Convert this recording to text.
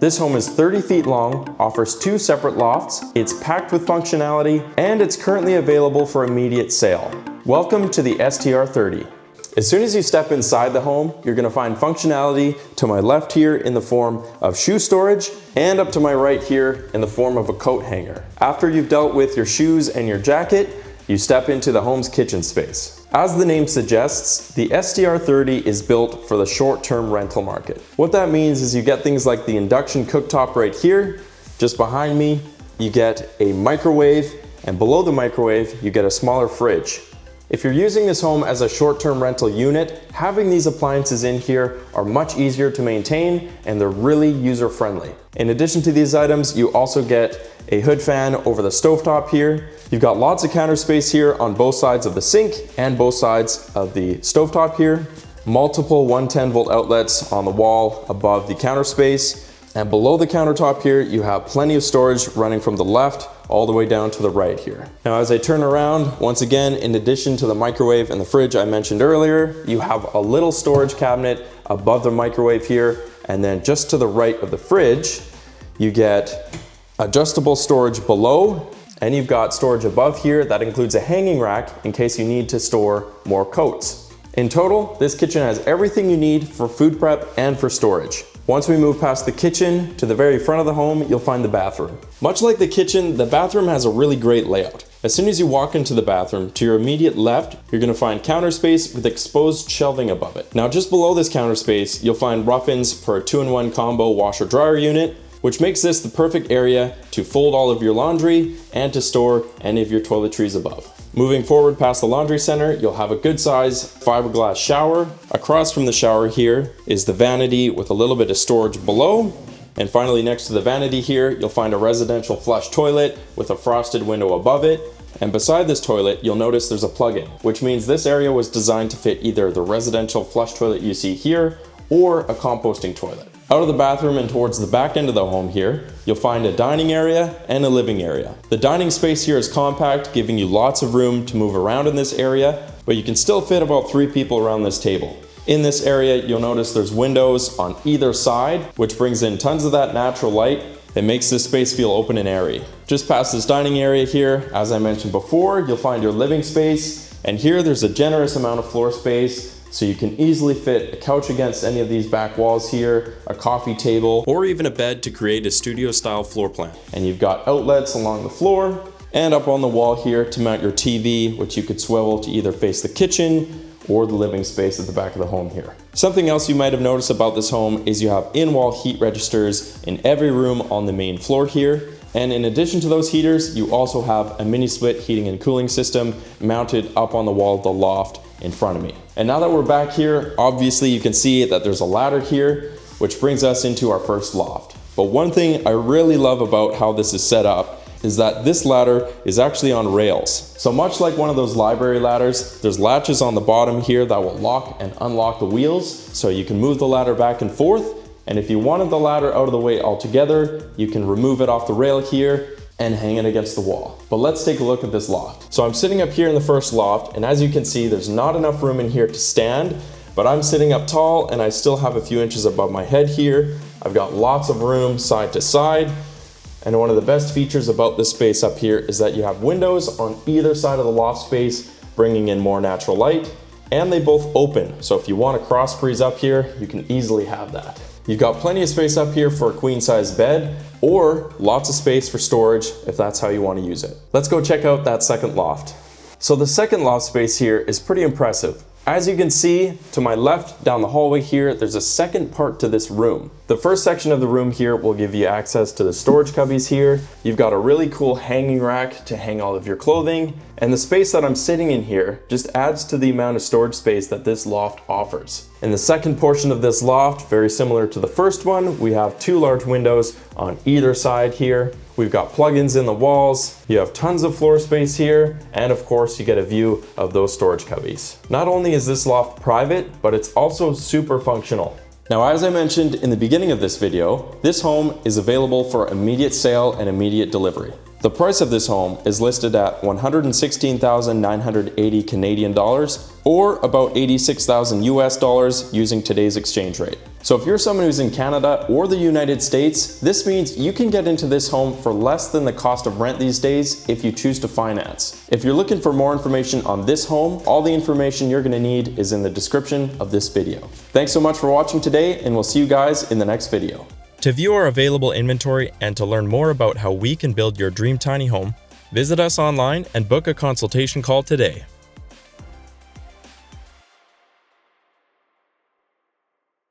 This home is 30 feet long, offers 2 separate lofts, it's packed with functionality, and it's currently available for immediate sale. Welcome to the STR30. As soon as you step inside the home, you're going to find functionality to my left here in the form of shoe storage and up to my right here in the form of a coat hanger. After you've dealt with your shoes and your jacket, you step into the home's kitchen space. As the name suggests, the STR30 is built for the short-term rental market. What that means is you get things like the induction cooktop right here. Just behind me, you get a microwave, and below the microwave, you get a smaller fridge. If you're using this home as a short-term rental unit, having these appliances in here are much easier to maintain and they're really user-friendly. In addition to these items, you also get a hood fan over the stovetop here. You've got lots of counter space here on both sides of the sink and both sides of the stovetop here. Multiple 110 volt outlets on the wall above the counter space. And below the countertop here, you have plenty of storage running from the left all the way down to the right here. Now, as I turn around, once again, in addition to the microwave and the fridge I mentioned earlier, you have a little storage cabinet above the microwave here. And then just to the right of the fridge, you get adjustable storage below, and you've got storage above here that includes a hanging rack in case you need to store more coats. In total, this kitchen has everything you need for food prep and for storage. Once we move past the kitchen to the very front of the home, you'll find the bathroom. Much like the kitchen, the bathroom has a really great layout. As soon as you walk into the bathroom, to your immediate left, you're going to find counter space with exposed shelving above it. Now, just below this counter space, you'll find rough-ins for a 2-in-1 combo washer-dryer unit, which makes this the perfect area to fold all of your laundry and to store any of your toiletries above. Moving forward past the laundry center, you'll have a good size fiberglass shower. Across from the shower here is the vanity with a little bit of storage below. And finally, next to the vanity here, you'll find a residential flush toilet with a frosted window above it. And beside this toilet, you'll notice there's a plug-in, which means this area was designed to fit either the residential flush toilet you see here or a composting toilet. Out of the bathroom and towards the back end of the home here, you'll find a dining area and a living area. The dining space here is compact, giving you lots of room to move around in this area, but you can still fit about 3 people around this table. In this area, you'll notice there's windows on either side, which brings in tons of that natural light and makes this space feel open and airy. Just past this dining area here, as I mentioned before, you'll find your living space, and here there's a generous amount of floor space, so you can easily fit a couch against any of these back walls here, a coffee table, or even a bed to create a studio-style floor plan. And you've got outlets along the floor and up on the wall here to mount your TV, which you could swivel to either face the kitchen or the living space at the back of the home here. Something else you might have noticed about this home is you have in-wall heat registers in every room on the main floor here. And in addition to those heaters, you also have a mini split heating and cooling system mounted up on the wall of the loft in front of me. And now that we're back here, obviously you can see that there's a ladder here, which brings us into our first loft. But one thing I really love about how this is set up is that this ladder is actually on rails. So much like one of those library ladders, there's latches on the bottom here that will lock and unlock the wheels, so you can move the ladder back and forth. And if you wanted the ladder out of the way altogether, you can remove it off the rail here and hang it against the wall. But let's take a look at this loft. So I'm sitting up here in the first loft, and as you can see, there's not enough room in here to stand, but I'm sitting up tall and I still have a few inches above my head here. I've got lots of room side to side. And one of the best features about this space up here is that you have windows on either side of the loft space, bringing in more natural light, and they both open. So if you want a cross breeze up here, you can easily have that. You've got plenty of space up here for a queen size bed, or lots of space for storage if that's how you want to use it. Let's go check out that second loft. So the second loft space here is pretty impressive. As you can see, to my left down the hallway here, there's a second part to this room. The first section of the room here will give you access to the storage cubbies here. You've got a really cool hanging rack to hang all of your clothing, and the space that I'm sitting in here just adds to the amount of storage space that this loft offers. In the second portion of this loft, very similar to the first one, we have 2 large windows on either side here. We've got plugins in the walls, you have tons of floor space here, and of course you get a view of those storage cubbies. Not only is this loft private, but it's also super functional. Now, as I mentioned in the beginning of this video, this home is available for immediate sale and immediate delivery. The price of this home is listed at $116,980 Canadian dollars, or about 86,000 US dollars using today's exchange rate. So if you're someone who's in Canada or the United States, this means you can get into this home for less than the cost of rent these days if you choose to finance. If you're looking for more information on this home, all the information you're going to need is in the description of this video. Thanks so much for watching today, and we'll see you guys in the next video. To view our available inventory and to learn more about how we can build your dream tiny home, visit us online and book a consultation call today.